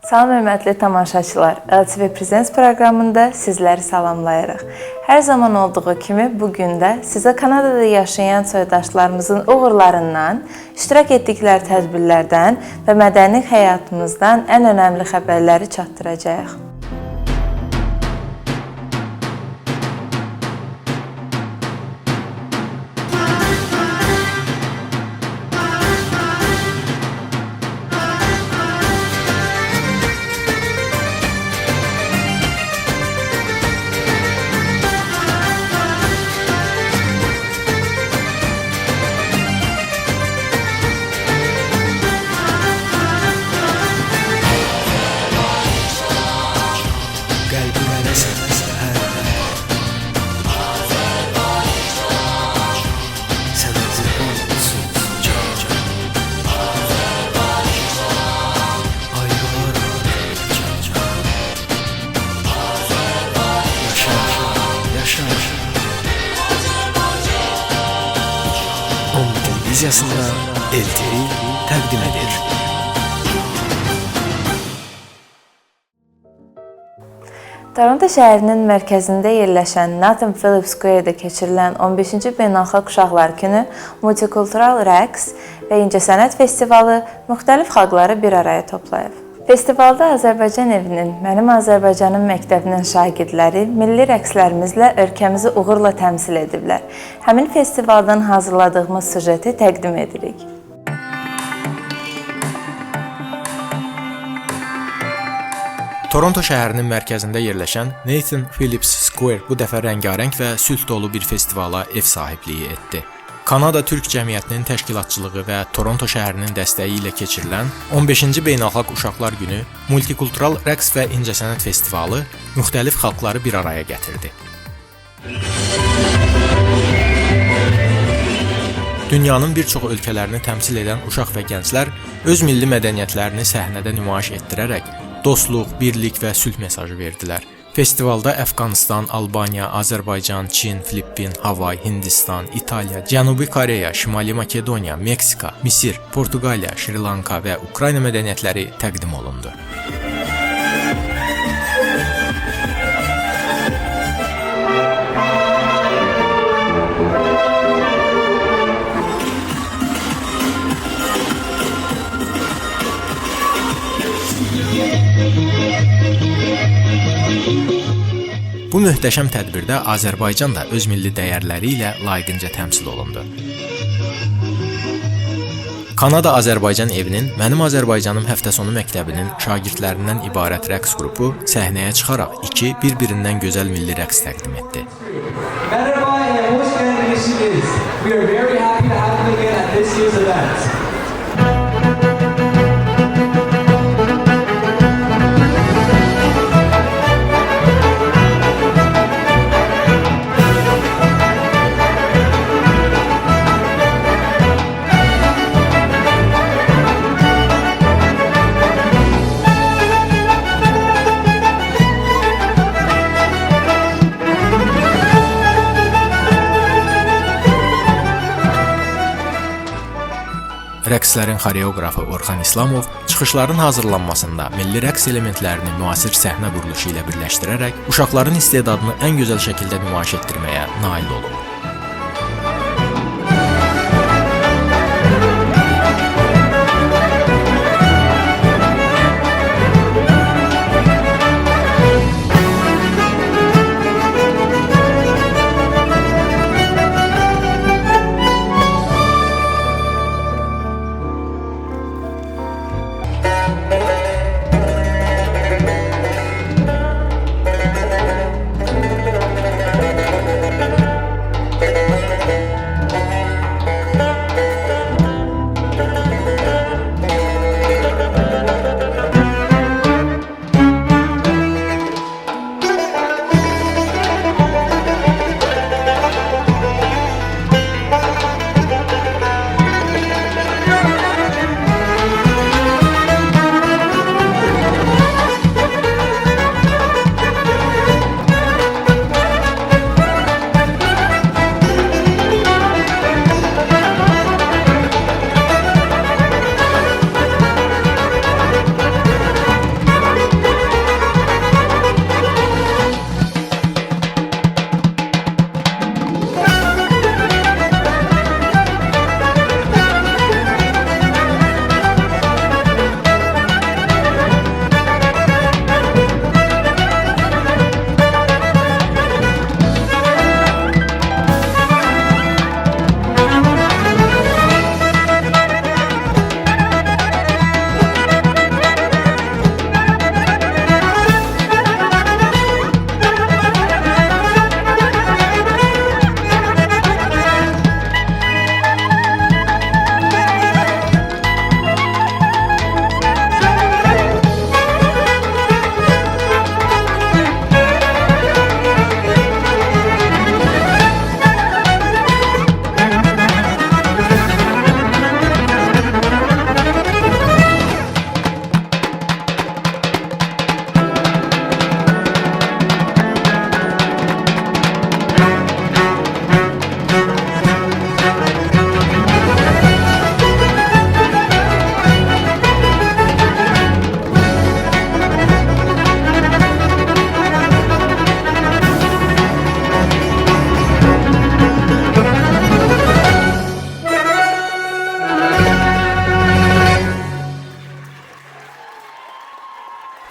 Salam hörmətli tamaşaçılar, LTV Presents proqramında sizləri salamlayırıq. Hər zaman olduğu kimi bugün də sizə Kanadada yaşayan soydaşlarımızın uğurlarından, iştirak etdikləri tədbirlərdən və mədəni həyatımızdan ən önəmli xəbərləri çatdıracağıq. Televiziyasında LTV təqdim edir. Toronto şəhərinin mərkəzində yerləşən Nathan Phillips Square-də keçirilən 15-ci Beynəlxalq Uşaqlar Günü, multikultural rəqs və incəsənət festivalı müxtəlif xalqları bir araya toplayıb. Festivalda Azərbaycan evinin, Mənim Azərbaycanım məktəbinin şagirdləri milli rəqslərimizlə ölkəmizi uğurla təmsil ediblər. Həmin festivaldan hazırladığımız süjeti təqdim edirik. Toronto şəhərinin mərkəzində yerləşən Nathan Phillips Square bu dəfə rəngarəng və sülh dolu bir festivala ev sahibliyi etdi. Kanada Türk Cəmiyyətinin təşkilatçılığı və Toronto şəhərinin dəstəyi ilə keçirilən 15-ci Beynəlxalq Uşaqlar Günü multikultural rəqs və incəsənət festivalı müxtəlif xalqları bir araya gətirdi. Dünyanın bir çox ölkələrini təmsil edən uşaq və gənclər öz milli mədəniyyətlərini səhnədə nümayiş etdirərək dostluq, birlik və sülh mesajı verdilər. Festivalda Əfqanistan, Albaniya, Azərbaycan, Çin, Filippin, Havay, Hindistan, İtaliya, Cənubi Koreya, Şimali Makedoniya, Meksika, Misir, Portuqaliya, Şri Lanka və Ukrayna mədəniyyətləri təqdim olundu. Bu möhtəşəm tədbirdə Azərbaycan da öz milli dəyərləri ilə layiqincə təmsil olundu. Kanada Azərbaycan evinin Mənim Azərbaycanım həftə sonu məktəbinin şagirdlərindən ibarət rəqs qrupu səhnəyə çıxaraq iki bir-birindən gözəl milli rəqs təqdim etdi. Merhaba və xoş gəldiniz. We are very happy to have you again at this year's event. Rəqslərin xoreoqrafı Orxan İslamov çıxışların hazırlanmasında milli rəqs elementlərini müasir səhnə quruluşu ilə birləşdirərək uşaqların istedadını ən gözəl şəkildə nümayiş etdirməyə nail olub.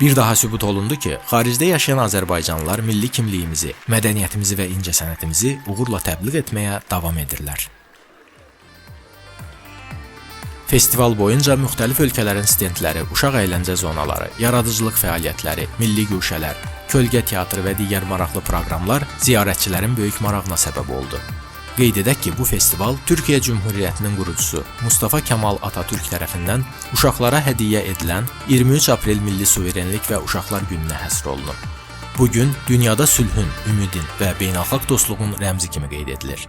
Bir daha sübut olundu ki, xaricdə yaşayan azərbaycanlılar milli kimliyimizi, mədəniyyətimizi və incəsənətimizi uğurla təbliğ etməyə davam edirlər. Festival boyunca müxtəlif ölkələrin studentləri, uşaq əyləncə zonaları, yaradıcılıq fəaliyyətləri, milli guşələr, kölgə teatrı və digər maraqlı proqramlar ziyarətçilərin böyük marağına səbəb oldu. Qeyd edək ki, bu festival Türkiyə Cümhuriyyətinin qurucusu Mustafa Kemal Atatürk tərəfindən uşaqlara hədiyyə edilən 23 aprel Milli Suverenlik və Uşaqlar Gününə həsr olunub. Bu gün dünyada sülhün, ümidin və beynəlxalq dostluğun rəmzi kimi qeyd edilir.